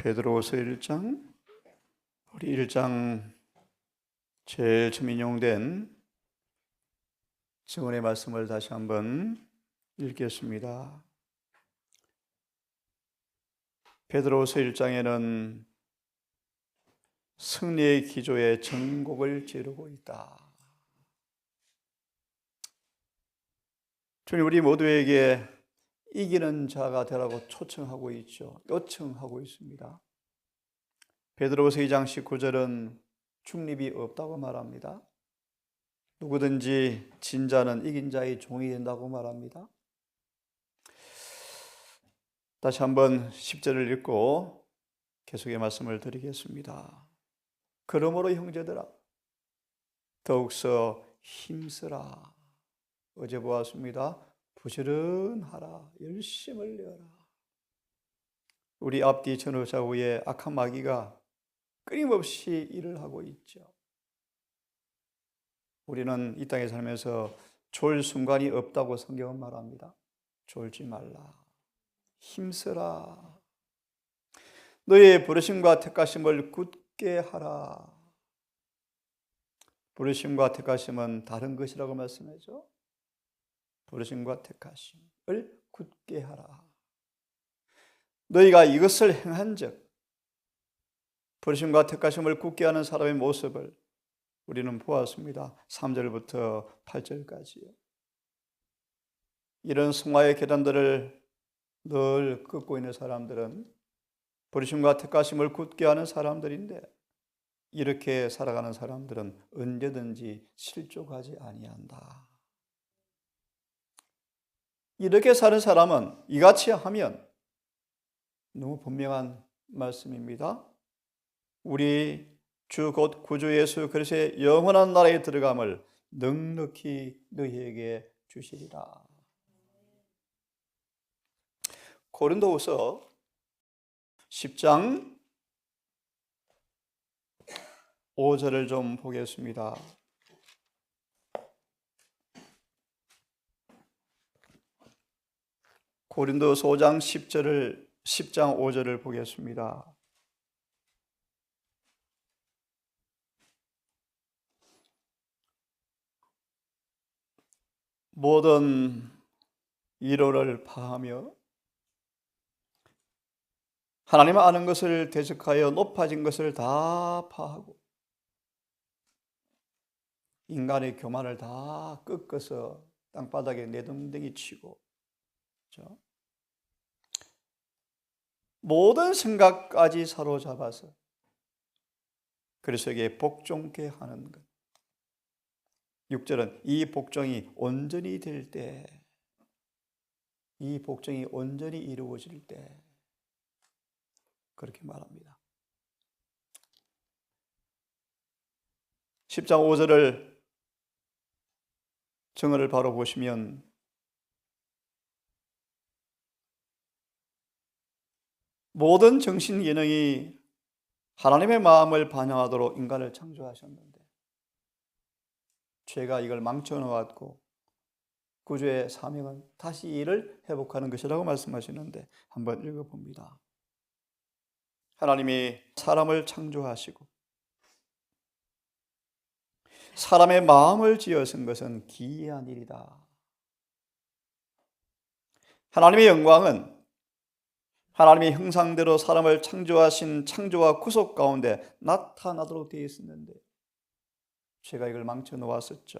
베드로후서 1장, 우리 1장 제일 처음 인용된 증언의 말씀을 다시 한번 읽겠습니다. 베드로후서 1장에는 승리의 기조의 전곡을 지르고 있다. 주님, 우리 모두에게 이기는 자가 되라고 초청하고 있죠. 요청하고 있습니다. 베드로후서 2장 19절은 중립이 없다고 말합니다. 누구든지 진 자는 이긴 자의 종이 된다고 말합니다. 다시 한번 10절을 읽고 계속의 말씀을 드리겠습니다. 그러므로 형제들아, 더욱서 힘쓰라. 어제 보았습니다. 부지런하라. 열심을 내어라. 우리 앞뒤 전후좌우에 악한 마귀가 끊임없이 일을 하고 있죠. 우리는 이 땅에 살면서 졸 순간이 없다고 성경은 말합니다. 졸지 말라. 힘쓰라. 너의 부르심과 택하심을 굳게 하라. 부르심과 택하심은 다른 것이라고 말씀하죠. 부르심과 택하심을 굳게 하라. 너희가 이것을 행한 즉, 부르심과 택하심을 굳게 하는 사람의 모습을 우리는 보았습니다. 3절부터 8절까지요. 이런 승화의 계단들을 늘 긋고 있는 사람들은 부르심과 택하심을 굳게 하는 사람들인데, 이렇게 살아가는 사람들은 언제든지 실족하지 아니한다. 이렇게 사는 사람은 이같이 하면 너무 분명한 말씀입니다. 우리 주 곧 구주 예수 그리스도의 영원한 나라에 들어감을 넉넉히 너희에게 주시리라. 고린도후서 10장 5절을 좀 보겠습니다. 고린도후서 5장 10장 5절을 보겠습니다. 모든 이론을 파하며 하나님 아는 것을 대적하여 높아진 것을 다 파하고 인간의 교만을 다 꺾어서 땅바닥에 내동댕이 치고, 그렇죠? 모든 생각까지 사로잡아서 그리스도에게 복종케 하는 것. 6절은 이 복종이 온전히 될 때, 이 복종이 온전히 이루어질 때 그렇게 말합니다. 10장 5절을 정언을 바로 보시면 모든 정신 기능이 하나님의 마음을 반영하도록 인간을 창조하셨는데 죄가 이걸 망쳐놓았고 구주의 사명은 다시 이를 회복하는 것이라고 말씀하시는데 한번 읽어봅니다. 하나님이 사람을 창조하시고 사람의 마음을 지으신 것은 기이한 일이다. 하나님의 영광은 하나님의 형상대로 사람을 창조하신 창조와 구속 가운데 나타나도록 되어 있었는데 죄가 이걸 망쳐 놓았었죠.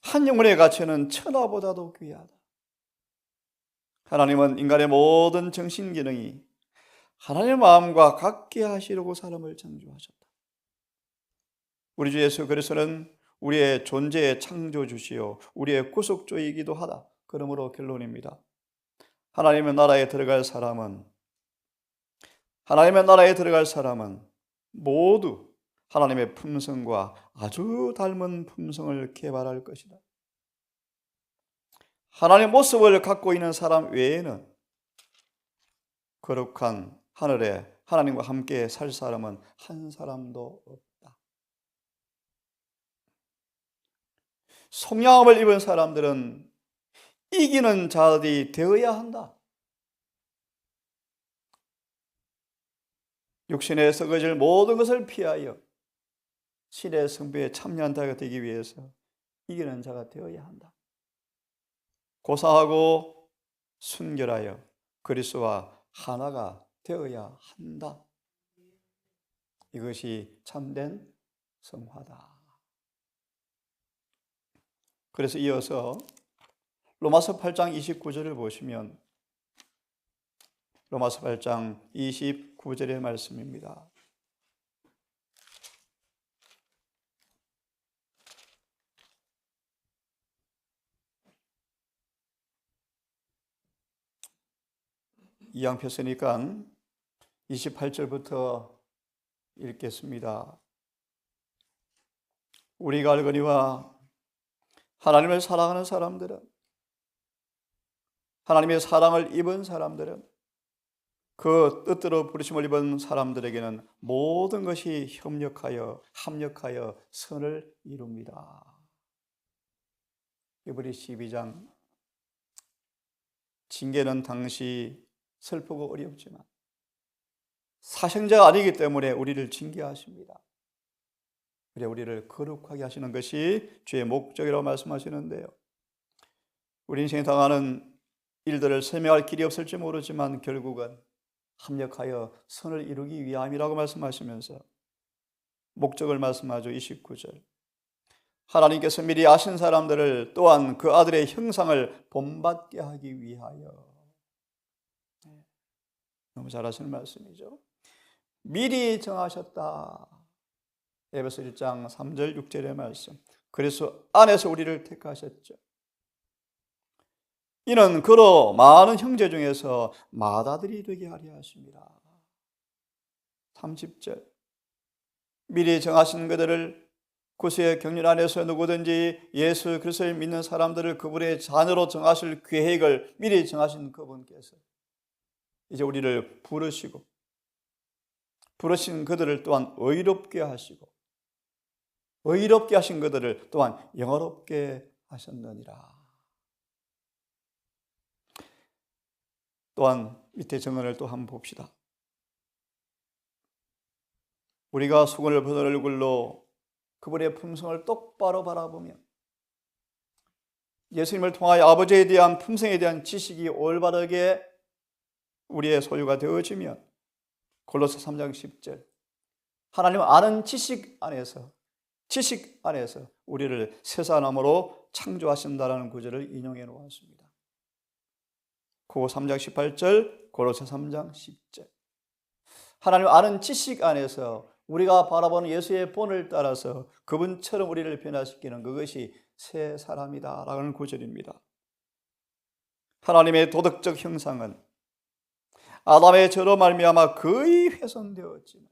한 영혼의 가치는 천하보다도 귀하다. 하나님은 인간의 모든 정신 기능이 하나님의 마음과 같게 하시려고 사람을 창조하셨다. 우리 주 예수 그리스도는 우리의 존재의 창조주시요 우리의 구속주이기도 하다. 그러므로 결론입니다. 하나님의 나라에 들어갈 사람은 모두 하나님의 품성과 아주 닮은 품성을 개발할 것이다. 하나님의 모습을 갖고 있는 사람 외에는 거룩한 하늘에 하나님과 함께 살 사람은 한 사람도 없다. 속량함을 입은 사람들은 이기는 자들이 되어야 한다. 육신에 썩어질 모든 것을 피하여 신의 성부에 참여한 자가 되기 위해서 이기는 자가 되어야 한다. 고사하고 순결하여 그리스도와 하나가 되어야 한다. 이것이 참된 성화다. 그래서 이어서 로마서 8장 29절을 보시면 로마서 8장 29절의 말씀입니다. 이양 폈으니까 28절부터 읽겠습니다. 우리가 알거니와 하나님을 사랑하는 사람들은, 하나님의 사랑을 입은 사람들은, 그 뜻대로 부르심을 입은 사람들에게는 모든 것이 합력하여 선을 이룹니다. 히브리 12장. 징계는 당시 슬프고 어렵지만 사생자가 아니기 때문에 우리를 징계하십니다. 그래 우리를 거룩하게 하시는 것이 주의 목적이라고 말씀하시는데요. 우리 인생에 당하는 일들을 설명할 길이 없을지 모르지만 결국은 합력하여 선을 이루기 위함이라고 말씀하시면서 목적을 말씀하죠. 29절. 하나님께서 미리 아신 사람들을 또한 그 아들의 형상을 본받게 하기 위하여. 너무 잘하시는 말씀이죠. 미리 정하셨다. 에베소 1장 3절 6절의 말씀. 그래서 안에서 우리를 택하셨죠. 이는 그로 많은 형제 중에서 맏아들이 되게 하려 하십니다. 30절. 미리 정하신 그들을 구수의 경륜 안에서 누구든지 예수 그리스도를 믿는 사람들을 그분의 자녀로 정하실 계획을 미리 정하신 그분께서 이제 우리를 부르신 그들을 또한 의롭게 하시고 의롭게 하신 그들을 또한 영화롭게 하셨느니라. 또한 밑에 정언을 또 한번 봅시다. 우리가 수건을 벗은 얼굴로 그분의 품성을 똑바로 바라보며 예수님을 통하여 아버지에 대한 품성에 대한 지식이 올바르게 우리의 소유가 되어지면 골로새 3장 10절 하나님 아는 지식 안에서 우리를 새 사람으로 창조하신다라는 구절을 인용해 놓았습니다. 고고 3장 18절, 골로새 3장 10절. 하나님 아는 지식 안에서 우리가 바라보는 예수의 본을 따라서 그분처럼 우리를 변화시키는 그것이 새 사람이다라는 구절입니다. 하나님의 도덕적 형상은 아담의 죄로 말미암아 거의 훼손되었지만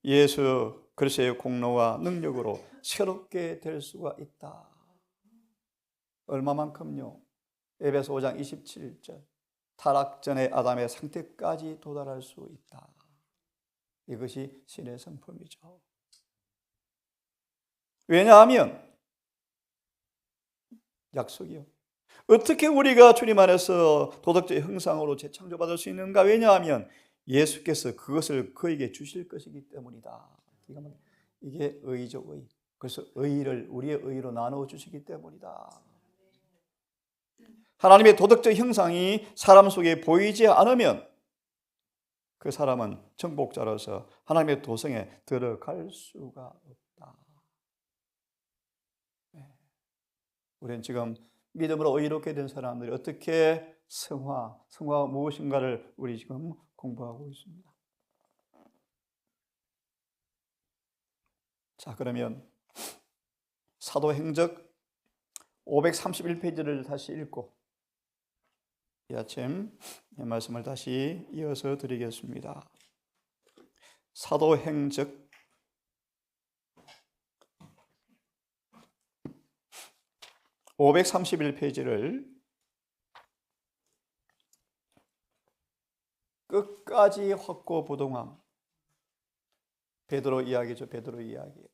예수 그리스도의 공로와 능력으로 새롭게 될 수가 있다. 얼마만큼요? 에베소 5장 27절. 타락 전의 아담의 상태까지 도달할 수 있다. 이것이 신의 성품이죠. 왜냐하면 약속이요. 어떻게 우리가 주님 안에서 도덕적 형상으로 재창조받을 수 있는가? 왜냐하면 예수께서 그것을 그에게 주실 것이기 때문이다. 이게 의죠, 의. 그래서 의를 우리의 의로 나누어 주시기 때문이다. 하나님의 도덕적 형상이 사람 속에 보이지 않으면 그 사람은 정복자로서 하나님의 도성에 들어갈 수가 없다. 우리는 지금 믿음으로 의롭게 된 사람들이 어떻게 성화가 무엇인가를 우리 지금 공부하고 있습니다. 자, 그러면 사도행적 531페이지를 다시 읽고 이 아침 이 말씀을 다시 이어서 드리겠습니다. 사도행적 531페이지를 끝까지 확고부동함. 베드로 이야기죠. 베드로 이야기.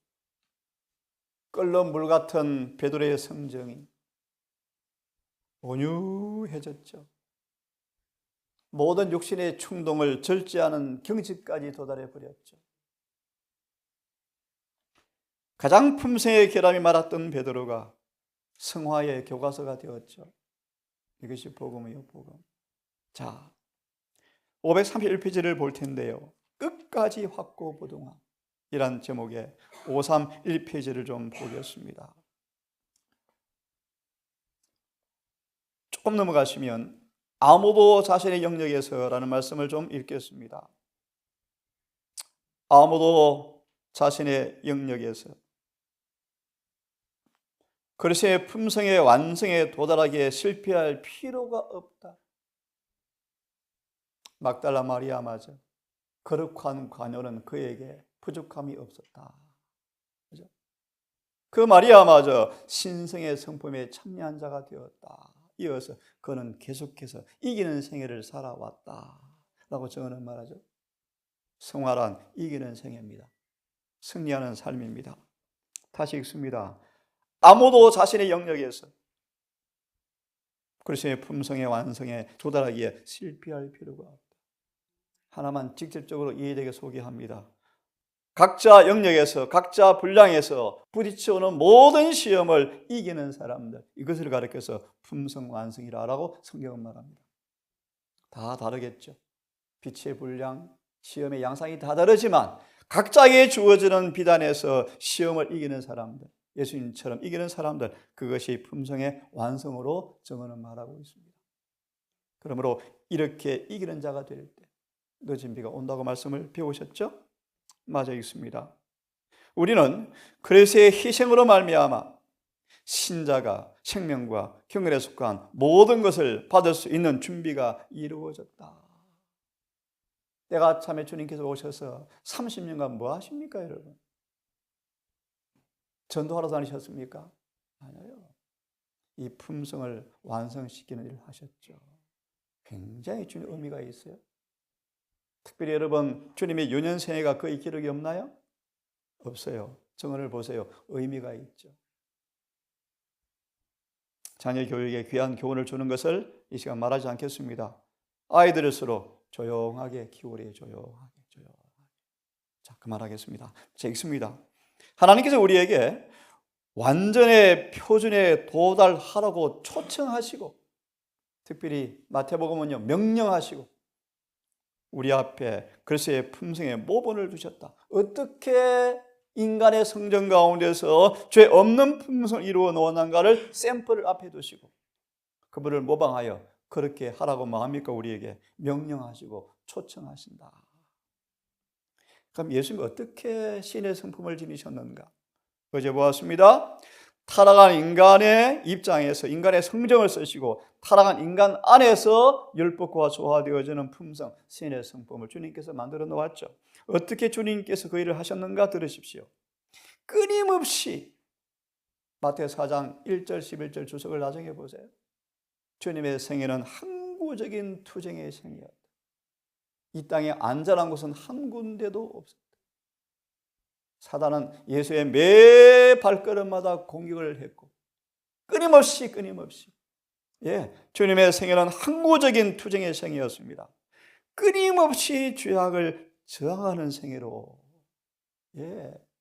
끓는 물 같은 베드로의 성정이 온유해졌죠. 모든 육신의 충동을 절제하는 경지까지 도달해 버렸죠. 가장 품성의 결함이 많았던 베드로가 성화의 교과서가 되었죠. 이것이 복음이요, 복음. 자, 531페이지를 볼 텐데요. 끝까지 확고부동함 이란 제목의 531페이지를 좀 보겠습니다. 조금 넘어가시면 아무도 자신의 영역에서라는 말씀을 좀 읽겠습니다. 아무도 자신의 영역에서 그리스도의 품성의 완성에 도달하기에 실패할 필요가 없다. 막달라 마리아마저 거룩한 관요는 그에게 부족함이 없었다. 그죠? 그 마리아마저 신성의 성품에 참여한 자가 되었다. 이어서 그는 계속해서 이기는 생애를 살아왔다 라고 정언을 말하죠. 성화란 이기는 생애입니다. 승리하는 삶입니다. 다시 읽습니다. 아무도 자신의 영역에서 그리스도의 품성의 완성에 도달하기에 실패할 필요가 없다. 하나만 직접적으로 이해되게 소개합니다. 각자 영역에서 각자 분량에서 부딪혀오는 모든 시험을 이기는 사람들, 이것을 가리켜서 품성완성이라고 성경은 말합니다. 다 다르겠죠. 빛의 분량, 시험의 양상이 다 다르지만 각자에게 주어지는 비단에서 시험을 이기는 사람들, 예수님처럼 이기는 사람들, 그것이 품성의 완성으로 정언을 말하고 있습니다. 그러므로 이렇게 이기는 자가 될 때 늦은 비가 온다고 말씀을 배우셨죠? 맞아 있습니다. 우리는 그리스도의 희생으로 말미암아 신자가 생명과 경건에 속한 모든 것을 받을 수 있는 준비가 이루어졌다. 때가 참에 주님께서 오셔서 30년간 뭐 하십니까, 여러분? 전도하러 다니셨습니까? 아니요. 이 품성을 완성시키는 일을 하셨죠. 굉장히 주님 의미가 있어요. 특별히 여러분, 주님의 유년생애가 거의 기록이 없나요? 없어요. 정언을 보세요. 의미가 있죠. 자녀 교육에 귀한 교훈을 주는 것을 이 시간 말하지 않겠습니다. 아이들일수록 조용하게 키우래, 조용하게. 자, 그만하겠습니다. 자, 읽습니다. 하나님께서 우리에게 완전의 표준에 도달하라고 초청하시고, 특별히 마태복음은요, 명령하시고, 우리 앞에 그리스도의 품성의 모본을 두셨다. 어떻게 인간의 성정 가운데서 죄 없는 품성을 이루어 놓았는가를 샘플을 앞에 두시고 그분을 모방하여 그렇게 하라고 마음입니까? 우리에게 명령하시고 초청하신다. 그럼 예수님이 어떻게 신의 성품을 지니셨는가? 어제 보았습니다. 타락한 인간의 입장에서 인간의 성정을 쓰시고 타락한 인간 안에서 율법과 조화되어지는 품성, 신의 성품을 주님께서 만들어 놓았죠. 어떻게 주님께서 그 일을 하셨는가 들으십시오. 끊임없이 마태오 4장 1절 11절 주석을 나중에 보세요. 주님의 생애는 항구적인 투쟁의 생이었다. 이 땅에 안전한 곳은 한 군데도 없었다. 사단은 예수의 매 발걸음마다 공격을 했고 끊임없이 주님의 생애는 항구적인 투쟁의 생이었습니다. 끊임없이 죄악을 저항하는 생애로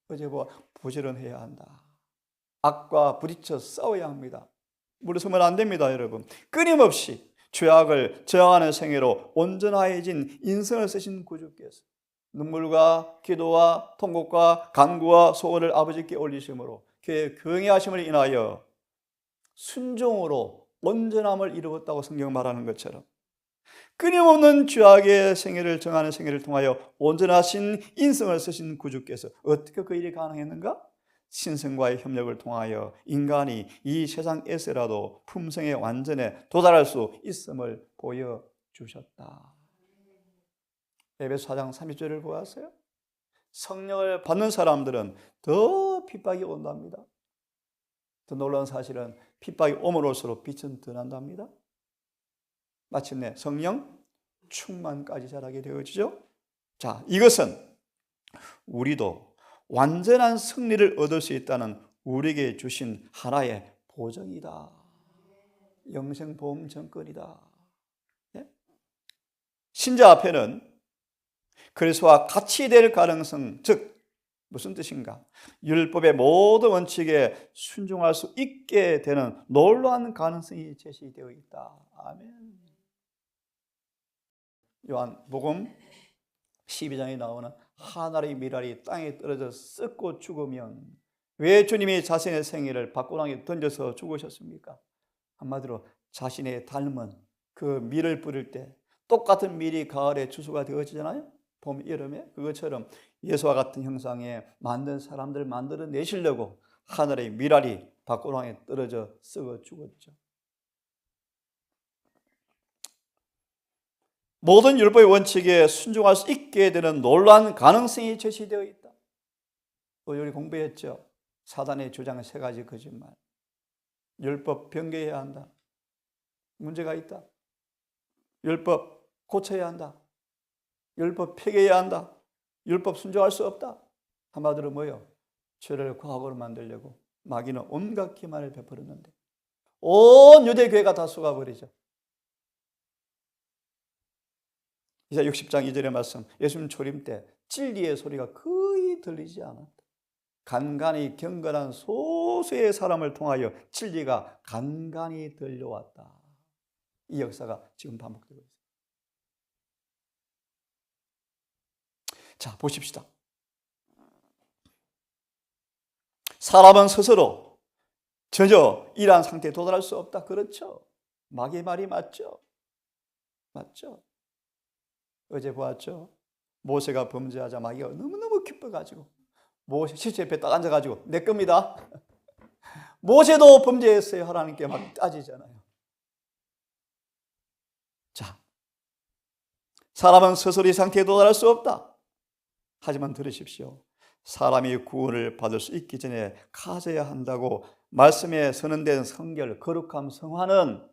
어제 부지런해야 한다. 악과 부딪혀 싸워야 합니다. 물러서면 안 됩니다, 여러분. 끊임없이 죄악을 저항하는 생애로 온전하여진 인성을 쓰신 구주께서 눈물과 기도와 통곡과 간구와 소원을 아버지께 올리심으로 그의 경외하심을 인하여 순종으로 온전함을 이루었다고 성경 말하는 것처럼 끊임없는 죄악의 생애를 정하는 생애를 통하여 온전하신 인성을 쓰신 구주께서 어떻게 그 일이 가능했는가? 신성과의 협력을 통하여 인간이 이 세상에서라도 품성의 완전에 도달할 수 있음을 보여주셨다. 에베소 4장 30절을 보았어요? 성령을 받는 사람들은 더 핍박이 온답니다. 더 놀라운 사실은 핍박이 오면 올수록 빛은 더 난답니다. 마침내 성령 충만까지 자라게 되어지죠. 자, 이것은 우리도 완전한 승리를 얻을 수 있다는 우리에게 주신 하나의 보정이다. 영생보험 정권이다. 신자 앞에는 그리스도와 같이 될 가능성, 즉 무슨 뜻인가? 율법의 모든 원칙에 순종할 수 있게 되는 놀라운 가능성이 제시되어 있다. 아멘. 요한복음 12장에 나오는 하나의 미랄이 땅에 떨어져 썩고 죽으면 왜 주님이 자신의 생애를 밭고랑에 던져서 죽으셨습니까? 한마디로 자신의 닮은 그 밀을 뿌릴 때 똑같은 밀이 가을에 추수가 되어지잖아요. 봄, 여름에. 그것처럼 예수와 같은 형상에 만든 사람들을 만들어내시려고 하늘의 밀알이 밭고랑에 떨어져 썩어 죽었죠. 모든 율법의 원칙에 순종할 수 있게 되는 놀라운 가능성이 제시되어 있다. 우리 공부했죠. 사단의 주장 세 가지 거짓말. 율법 변개해야 한다. 문제가 있다. 율법 고쳐야 한다. 율법 폐기해야 한다. 율법 순종할 수 없다. 한마디로 뭐예요? 죄를 과학으로 만들려고 마귀는 온갖 기만을 베풀었는데 온 유대교회가 다 속아버리죠. 이사 60장 2절의 말씀, 예수님 초림 때 진리의 소리가 거의 들리지 않았다. 간간히 경건한 소수의 사람을 통하여 진리가 간간히 들려왔다. 이 역사가 지금 반복되고 있습니다. 자, 보십시다. 사람은 스스로 전혀 이러한 상태에 도달할 수 없다. 그렇죠? 마귀의 말이 맞죠? 맞죠? 어제 보았죠? 모세가 범죄하자 마귀가 너무너무 기뻐가지고 모세 시체 옆에 딱 앉아가지고 내 겁니다. 모세도 범죄했어요. 하나님께 막 따지잖아요. 자, 사람은 스스로 이 상태에 도달할 수 없다. 하지만 들으십시오. 사람이 구원을 받을 수 있기 전에 가져야 한다고 말씀에 선언된 성결, 거룩함, 성화는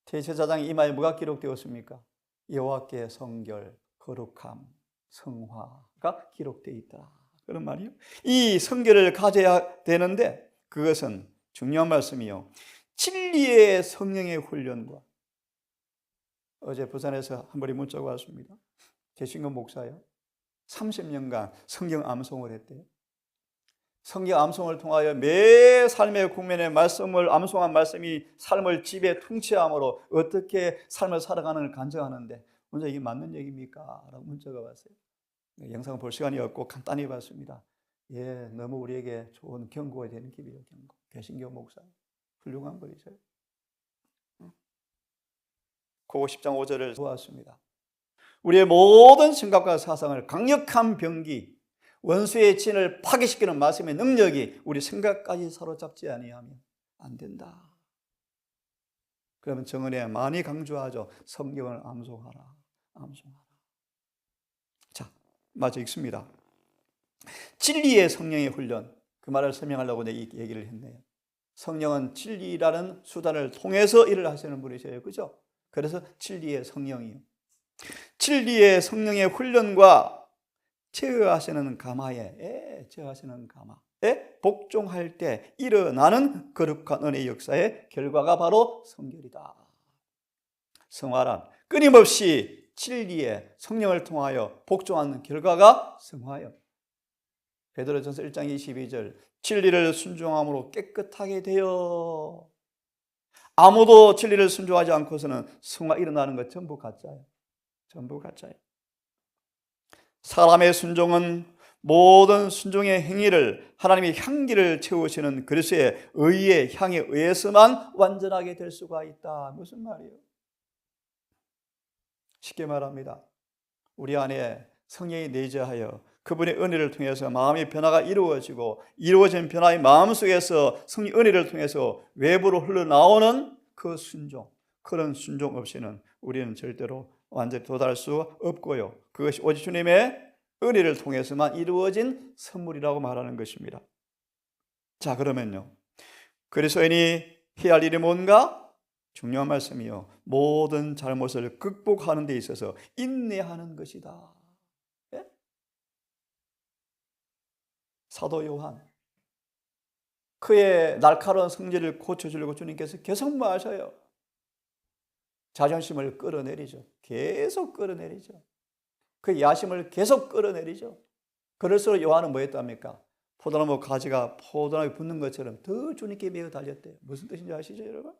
제사장 이마에 뭐가 기록되었습니까? 여호와께 성결, 거룩함, 성화가 기록되어 있다. 그런 말이요. 이 성결을 가져야 되는데 그것은 중요한 말씀이요. 진리의 성령의 훈련과 어제 부산에서 한 분이 문자가 왔습니다. 개신교 목사예요. 30년간 성경 암송을 했대요. 성경 암송을 통하여 매 삶의 국면의 말씀을 암송한 말씀이 삶을 집에 통치함으로 어떻게 삶을 살아가는 걸 간증하는데 먼저 이게 맞는 얘기입니까? 라고 문자가 왔어요. 영상을 볼 시간이 없고 간단히 봤습니다. 예, 너무 우리에게 좋은 경고가 되는 길이에요. 경고. 개신교 목사 훌륭한 분이세요. 고고 10장 5절을 보았습니다. 우리의 모든 생각과 사상을 강력한 병기, 원수의 진을 파괴시키는 말씀의 능력이 우리 생각까지 사로잡지 아니하면 안 된다. 그러면 정언에 많이 강조하죠. 성경을 암송하라. 암송하라. 자, 마저 읽습니다. 진리의 성령의 훈련. 그 말을 설명하려고 내가 이 얘기를 했네요. 성령은 진리라는 수단을 통해서 일을 하시는 분이세요. 그죠? 그래서 진리의 성령이요. 진리의 성령의 훈련과 제어하시는 가마에 복종할 때 일어나는 거룩한 은혜의 역사의 결과가 바로 성결이다. 성화란 끊임없이 진리의 성령을 통하여 복종하는 결과가 성화요. 베드로전서 1장 22절 진리를 순종함으로 깨끗하게 되어 아무도 진리를 순종하지 않고서는 성화 일어나는 것 전부 가짜예요. 전부 가짜예요. 사람의 순종은 모든 순종의 행위를 하나님의 향기를 채우시는 그리스도의 의의 향에 의해서만 완전하게 될 수가 있다. 무슨 말이에요? 쉽게 말합니다. 우리 안에 성령이 내재하여 그분의 은혜를 통해서 마음의 변화가 이루어지고 이루어진 변화의 마음속에서 성령 은혜를 통해서 외부로 흘러나오는 그 순종, 그런 순종 없이는 우리는 절대로 완전히 도달할 수 없고요. 그것이 오직 주님의 은혜를 통해서만 이루어진 선물이라고 말하는 것입니다. 자, 그러면요. 그리스도인이 해야 할 일이 뭔가? 중요한 말씀이요. 모든 잘못을 극복하는 데 있어서 인내하는 것이다. 예? 사도 요한, 그의 날카로운 성질을 고쳐주려고 주님께서 계속 말하셔요. 자존심을 끌어내리죠. 계속 끌어내리죠. 그 야심을 계속 끌어내리죠. 그럴수록 요한은 뭐 했답니까? 포도나무 가지가 포도나무에 붙는 것처럼 더 주님께 매어 달렸대요. 무슨 뜻인지 아시죠, 여러분?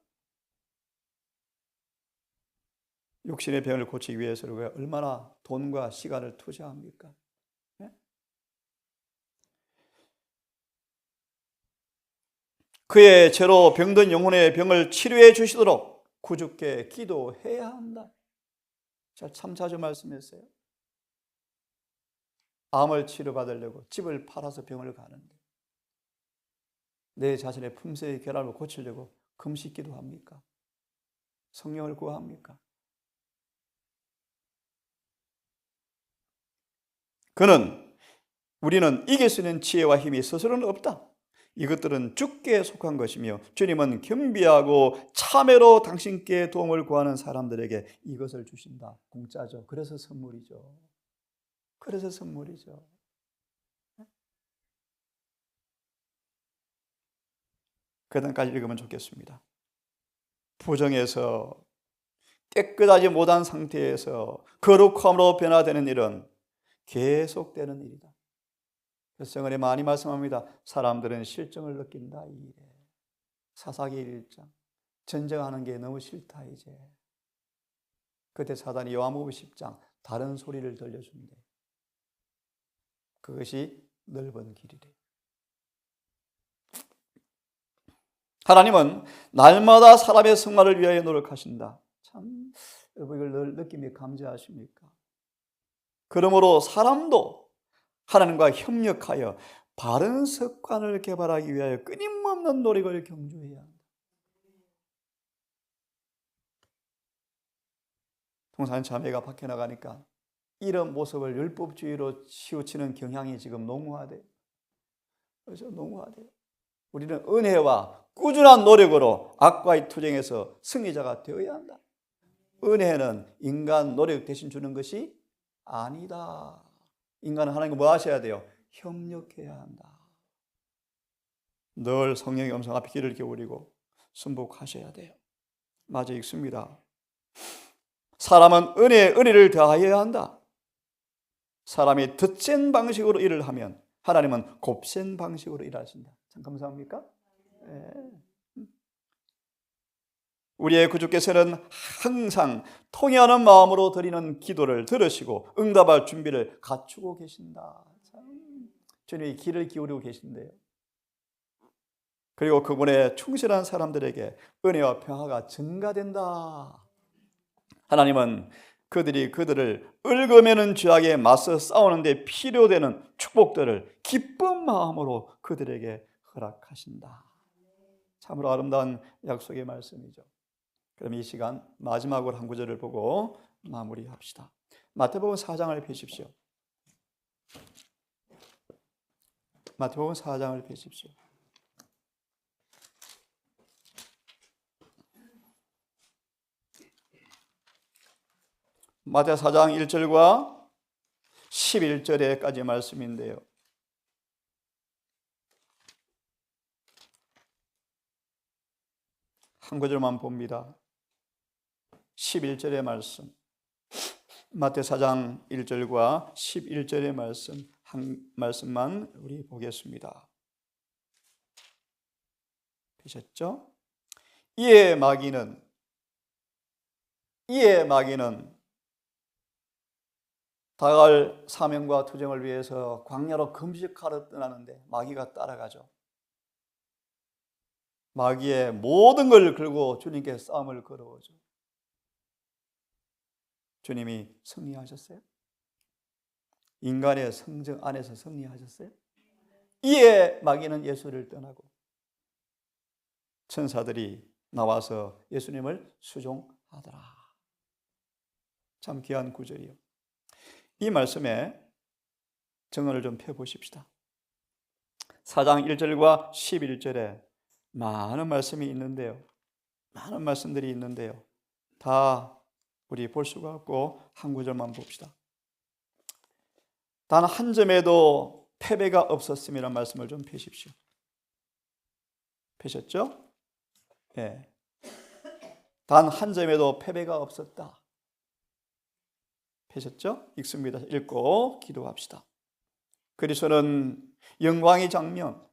육신의 병을 고치기 위해서 얼마나 돈과 시간을 투자합니까? 네? 그의 죄로 병든 영혼의 병을 치료해 주시도록 구주께 기도해야 한다. 참 자주 말씀했어요. 암을 치료받으려고 집을 팔아서 병을 가는데 내 자신의 품새의 결함을 고치려고 금식기도 합니까? 성령을 구합니까? 우리는 이길 수 있는 지혜와 힘이 스스로는 없다. 이것들은 주께 속한 것이며 주님은 겸비하고 참회로 당신께 도움을 구하는 사람들에게 이것을 주신다. 공짜죠. 그래서 선물이죠. 그래서 선물이죠. 그 단까지 읽으면 좋겠습니다. 부정에서 깨끗하지 못한 상태에서 거룩함으로 변화되는 일은 계속되는 일이다. 그래서 정언에 많이 말씀합니다. 사람들은 실정을 느낀다. 이 일에 사사기 1장 전쟁하는 게 너무 싫다 이제. 그때 사단이 요한복음 10장 다른 소리를 들려준대. 그것이 넓은 길이래. 하나님은 날마다 사람의 승화를 위하여 노력하신다. 참 여러분 이걸 늘 느낌이 감지하십니까? 그러므로 사람도 하나님과 협력하여 바른 습관을 개발하기 위하여 끊임없는 노력을 경주해야 한다. 통상 자매가 밖에 나가니까 이런 모습을 율법주의로 치우치는 경향이 지금 농후하대요. 그래서 농후하대요. 우리는 은혜와 꾸준한 노력으로 악과의 투쟁에서 승리자가 되어야 한다. 은혜는 인간 노력 대신 주는 것이 아니다. 인간은 하나님과 뭐 하셔야 돼요? 협력해야 한다. 늘 성령의 음성 앞에 귀를 기울이고 순복하셔야 돼요. 맞아 읽습니다. 사람은 은혜를 더하여야 한다. 사람이 덧센 방식으로 일을 하면 하나님은 곱센 방식으로 일하신다. 참 감사합니까? 네. 우리의 구주께서는 항상 통회하는 마음으로 드리는 기도를 들으시고 응답할 준비를 갖추고 계신다. 참 주님이 귀를 기울이고 계신데요. 그리고 그분의 충실한 사람들에게 은혜와 평화가 증가된다. 하나님은 그들을 얽어매는 죄악에 맞서 싸우는 데 필요되는 축복들을 기쁜 마음으로 그들에게 허락하신다. 참으로 아름다운 약속의 말씀이죠. 그럼 이 시간 마지막으로 한 구절을 보고 마무리합시다. 마태복음 4장을 펴십시오. 마태복음 4장을 펴십시오. 마태 4장 1절과 11절에까지 말씀인데요. 한 구절만 봅니다. 11절의 말씀. 마태 4장 1절과 11절의 말씀 한 말씀만 우리 보겠습니다. 보셨죠? 이에 마귀는 다갈 사명과 투쟁을 위해서 광야로 금식하러 떠나는데 마귀가 따라가죠. 마귀의 모든 걸 걸고 주님께 싸움을 걸어오죠. 주님이 승리하셨어요? 인간의 성정 안에서 승리하셨어요? 이에 마귀는 예수를 떠나고 천사들이 나와서 예수님을 수종하더라. 참 귀한 구절이요. 이 말씀에 정언을 좀 펴보십시다. 4장 1절과 11절에 많은 말씀이 있는데요. 많은 말씀들이 있는데요. 다 우리 볼 수가 없고 한 구절만 봅시다. 단 한 점에도 패배가 없었음이라는 말씀을 좀 펴십시오. 펴셨죠? 예. 단 한 점에도 패배가 없었다. 펴셨죠? 읽습니다. 읽고 기도합시다. 그리스도는 영광의 장면,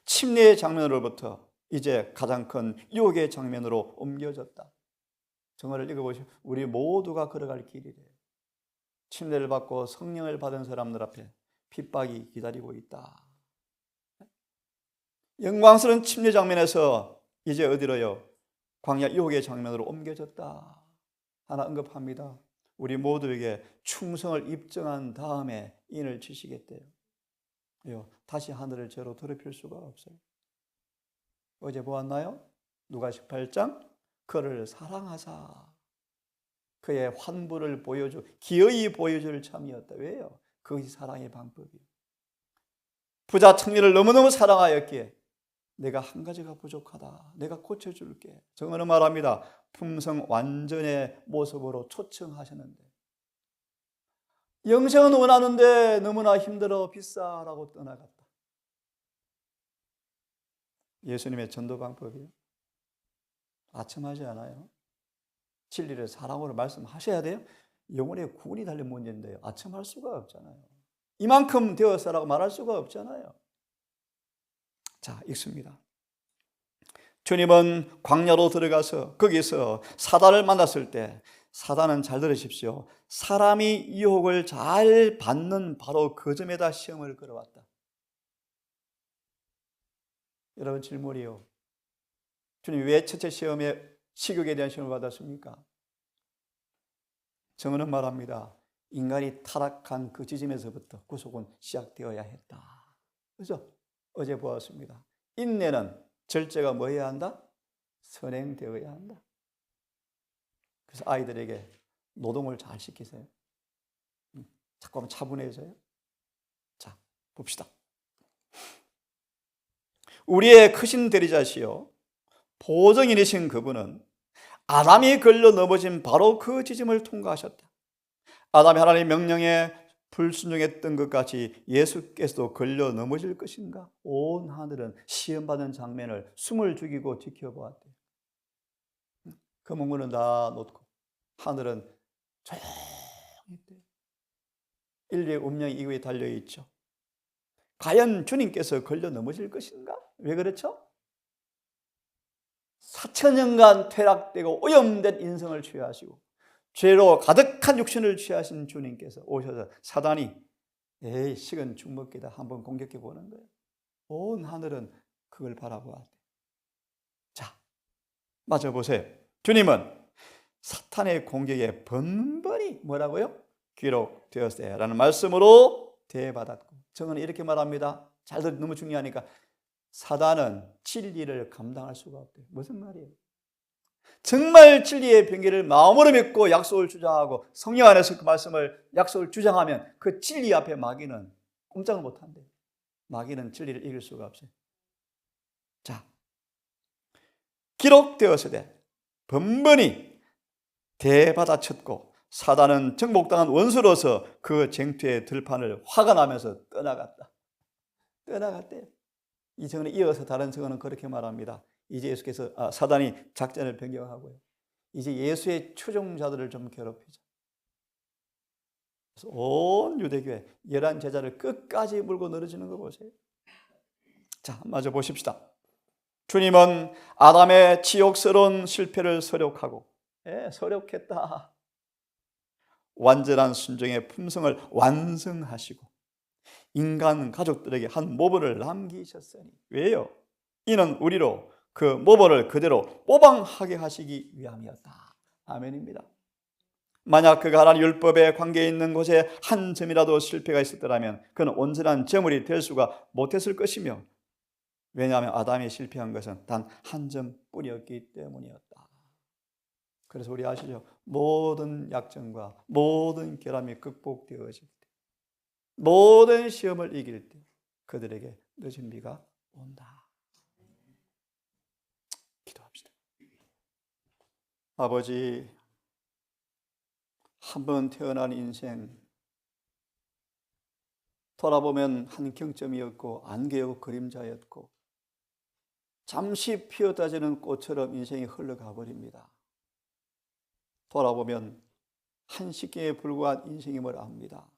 침례의 장면으로부터 이제 가장 큰 유혹의 장면으로 옮겨졌다. 정언을 읽어보시오. 우리 모두가 걸어갈 길이래요. 침례를 받고 성령을 받은 사람들 앞에 핍박이 기다리고 있다. 영광스러운 침례 장면에서 이제 어디로요? 광야 유혹의 장면으로 옮겨졌다. 하나 언급합니다. 우리 모두에게 충성을 입증한 다음에 인을 치시겠대요. 다시 하늘을 죄로 더럽힐 수가 없어요. 어제 보았나요? 누가 18장? 그를 사랑하사 그의 환부를 기어이 보여줄 참이었다. 왜요? 그것이 사랑의 방법이에요. 부자 청년을 너무너무 사랑하였기에 내가 한 가지가 부족하다. 내가 고쳐줄게. 정언은 말합니다. 품성 완전의 모습으로 초청하셨는데 영생은 원하는데 너무나 힘들어 비싸라고 떠나갔다. 예수님의 전도 방법이요. 아첨하지 않아요. 진리를 사랑으로 말씀하셔야 돼요. 영혼의 구원이 달린 문제인데요. 아첨할 수가 없잖아요. 이만큼 되었어라고 말할 수가 없잖아요. 자, 읽습니다. 주님은 광야로 들어가서 거기서 사단을 만났을 때 사단은 잘 들으십시오. 사람이 유혹을 잘 받는 바로 그 점에다 시험을 걸어왔다. 여러분 질문이요. 주님 왜 첫째 시험에 식욕에 대한 시험을 받았습니까? 정언은 말합니다. 인간이 타락한 그 지점에서부터 구속은 시작되어야 했다. 그렇죠? 어제 보았습니다. 인내는 절제가 뭐 해야 한다? 선행되어야 한다. 그래서 아이들에게 노동을 잘 시키세요. 자꾸 하면 차분해져요. 자, 봅시다. 우리의 크신 대리자시요 보정인이신 그분은 아담이 걸려 넘어진 바로 그 지점을 통과하셨다. 아담이 하나님의 명령에 불순종했던 것 같이 예수께서도 걸려 넘어질 것인가? 온 하늘은 시험받는 장면을 숨을 죽이고 지켜보았대요. 그 문구는 다 놓고 하늘은 조용했대요. 인류의 운명이 이거에 달려있죠. 과연 주님께서 걸려 넘어질 것인가? 왜 그렇죠? 4,000년간 퇴락되고 오염된 인성을 취하시고 죄로 가득한 육신을 취하신 주님께서 오셔서 사단이 에이 식은 죽먹기다 한번 공격해 보는 거예요. 온 하늘은 그걸 바라보았대. 자, 맞아 보세요. 주님은 사탄의 공격에 번번이 뭐라고요? 기록되었어요 라는 말씀으로 대받았고 정은 이렇게 말합니다. 잘 들으면 너무 중요하니까 사단은 진리를 감당할 수가 없대요. 무슨 말이에요? 정말 진리의 병기를 마음으로 믿고 약속을 주장하고 성령 안에서 그 말씀을 약속을 주장하면 그 진리 앞에 마귀는 꼼짝을 못한대요. 마귀는 진리를 이길 수가 없어요. 자, 기록되었으되 번번이 대받아쳤고 사단은 정복당한 원수로서 그 쟁투의 들판을 화가 나면서 떠나갔대요. 이 정언에 이어서 다른 정언은 그렇게 말합니다. 이제 예수께서 사단이 작전을 변경하고요. 이제 예수의 추종자들을 좀 괴롭히자. 그래서 온 유대교회 11 제자를 끝까지 물고 늘어지는 거 보세요. 자, 마저 보십시다. 주님은 아담의 치욕스러운 실패를 서력하고 서력했다. 완전한 순종의 품성을 완성하시고 인간 가족들에게 한 모범을 남기셨으니 왜요? 이는 우리로 그 모범을 그대로 모방하게 하시기 위함이었다. 아멘입니다. 만약 그가 하나님 율법에 관계에 있는 곳에 한 점이라도 실패가 있었더라면 그는 온전한 제물이 될 수가 못했을 것이며 왜냐하면 아담이 실패한 것은 단 한 점뿐이었기 때문이었다. 그래서 우리 아시죠? 모든 약점과 모든 결함이 극복되어질 때 모든 시험을 이길 때 그들에게 늦은 비가 온다. 기도합시다. 아버지, 한 번 태어난 인생 돌아보면 한 경점이었고 안개였고 그림자였고 잠시 피어다지는 꽃처럼 인생이 흘러가 버립니다. 돌아보면 한식경에 불과한 인생임을 압니다.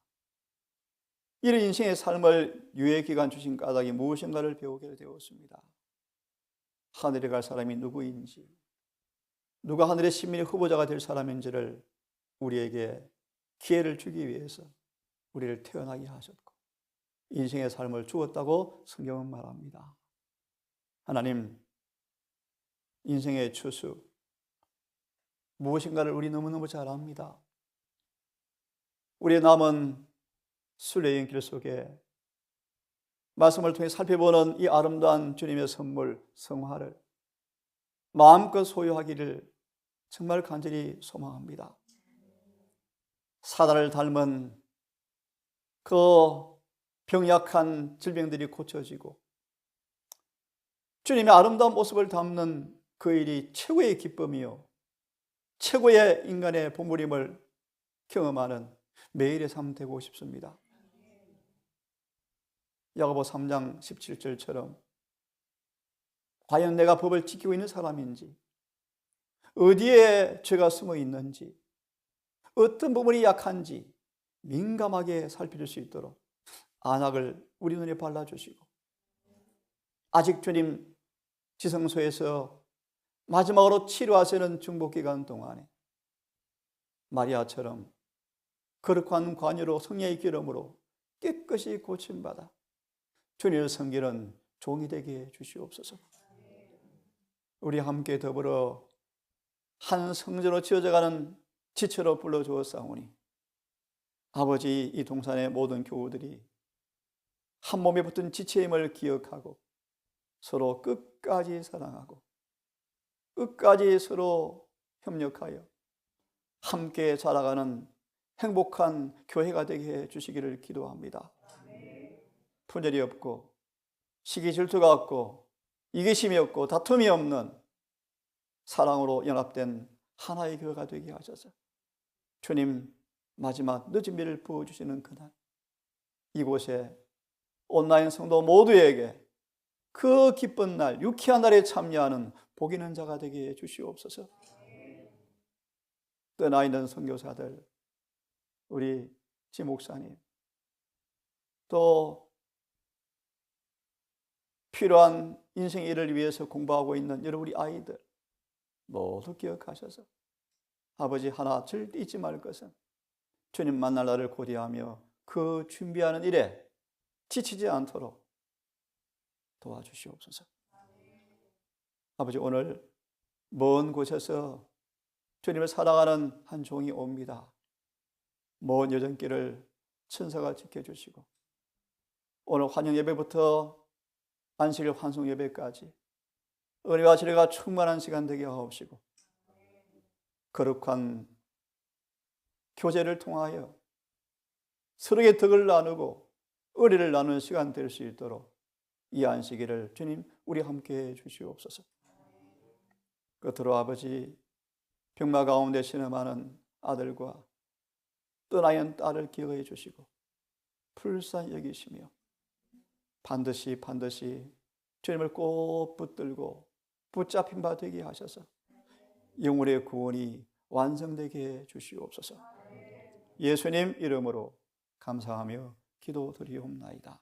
이런 인생의 삶을 유예기간 주신 까닭이 무엇인가를 배우게 되었습니다. 하늘에 갈 사람이 누구인지, 누가 하늘의 신민의 후보자가 될 사람인지를 우리에게 기회를 주기 위해서 우리를 태어나게 하셨고 인생의 삶을 주었다고 성경은 말합니다. 하나님, 인생의 추수 무엇인가를 우리 너무너무 잘 압니다. 우리의 남은 순례의 길 속에 말씀을 통해 살펴보는 이 아름다운 주님의 선물, 성화를 마음껏 소유하기를 정말 간절히 소망합니다. 사단을 닮은 그 병약한 질병들이 고쳐지고 주님의 아름다운 모습을 담는 그 일이 최고의 기쁨이요 최고의 인간의 보물임을 경험하는 매일의 삶 되고 싶습니다. 야고보 3장 17절처럼 과연 내가 법을 지키고 있는 사람인지, 어디에 죄가 숨어 있는지, 어떤 부분이 약한지 민감하게 살펴줄 수 있도록 안약을 우리 눈에 발라주시고, 아직 주님 지성소에서 마지막으로 치료하시는 중보기간 동안에 마리아처럼 거룩한 관유로 성령의 기름으로 깨끗이 고침받아 주님을 섬기는 종이 되게 해 주시옵소서. 우리 함께 더불어 한 성전으로 지어져가는 지체로 불러주었사오니 아버지, 이 동산의 모든 교우들이 한 몸에 붙은 지체임을 기억하고 서로 끝까지 사랑하고 끝까지 서로 협력하여 함께 자라가는 행복한 교회가 되게 해 주시기를 기도합니다. 분열이 없고 시기 질투가 없고 이기심이 없고 다툼이 없는 사랑으로 연합된 하나의 교회가 되게 하셔서 주님 마지막 늦은 비를 부어주시는 그날 이곳에 온라인 성도 모두에게 그 기쁜 날, 유쾌한 날에 참여하는 복 있는 자가 되게 해 주시옵소서. 떠나 있는 선교사들, 우리 지 목사님, 또 필요한 인생의 일을 위해서 공부하고 있는 여러분 우리 아이들 모두 기억하셔서 아버지, 하나 절대 잊지 말 것은 주님 만날 날을 고대하며 그 준비하는 일에 지치지 않도록 도와주시옵소서. 아버지, 오늘 먼 곳에서 주님을 사랑하는 한 종이 옵니다. 먼 여정길을 천사가 지켜주시고 오늘 환영 예배부터 안식일 환송 예배까지 은혜와 진리가 충만한 시간 되게 하옵시고 거룩한 교제를 통하여 서로의 덕을 나누고 의리를 나누는 시간 될 수 있도록 이 안식일을 주님 우리 함께 해 주시옵소서. 끝으로 아버지, 병마 가운데 신음하는 아들과 떠나 있는 딸을 기억해 주시고 불쌍히 여기시며 반드시 주님을 꼭 붙들고 붙잡힌 바 되게 하셔서 영혼의 구원이 완성되게 해 주시옵소서. 예수님 이름으로 감사하며 기도드리옵나이다.